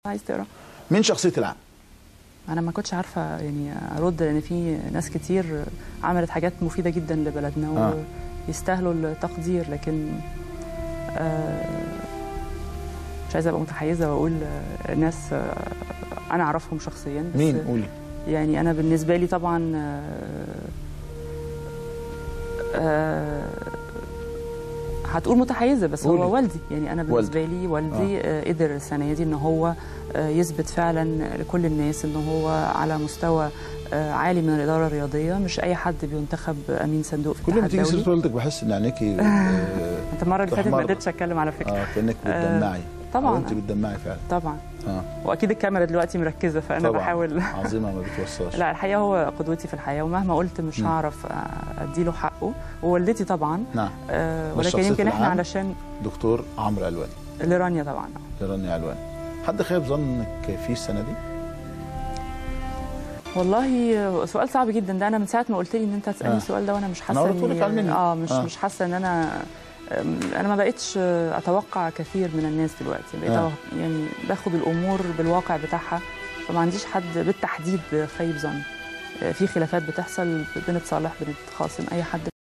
عايز تقرا. مين شخصيه العام؟ انا ما كنتش عارفه يعني ارد، لان في ناس كتير عملت حاجات مفيده جدا لبلدنا ويستاهلوا التقدير، لكن مش عايزه ابقى متحيزه واقول ناس انا اعرفهم شخصيا. بس مين؟ قولي. يعني انا بالنسبه لي طبعا هتقول متحيزه، بس قولي. هو والدي. يعني انا بالنسبه لي والدي قدر السنه دي ان هو يثبت فعلا لكل الناس ان هو على مستوى عالي من الاداره الرياضيه. مش اي حد بينتخب امين صندوق في كل ما تيجي سيره والدك بحس ان عينيكي انت المره اللي فاتت ما قدرتش اتكلم على فكره. كانك بتدمعي. طبعا انت بتدمعي فعلا. طبعا. واكيد الكاميرا دلوقتي مركزه، فانا طبعًا. بحاول. عظيمه ما بتوصاش. لا الحقيقه هو قدوتي في الحياه، ومهما قلت مش هعرف اديله حقه. ووالدتي طبعا. نعم. ولكن يمكن احنا علشان دكتور عمرو علواني. لرانيا طبعا. لرانيا علواني. حد خايب ظنك فيه السنه دي؟ والله سؤال صعب جدا ده. انا من ساعه ما قلت لي ان انت هتسالني السؤال ده وانا مش حاسه مش حاسه ان انا ما بقتش اتوقع كثير من الناس دلوقتي. بقيت يعني باخد الامور بالواقع بتاعها، فما عنديش حد بالتحديد خايب ظن. في خلافات بتحصل، بنتصالح بنتخاصم، اي حد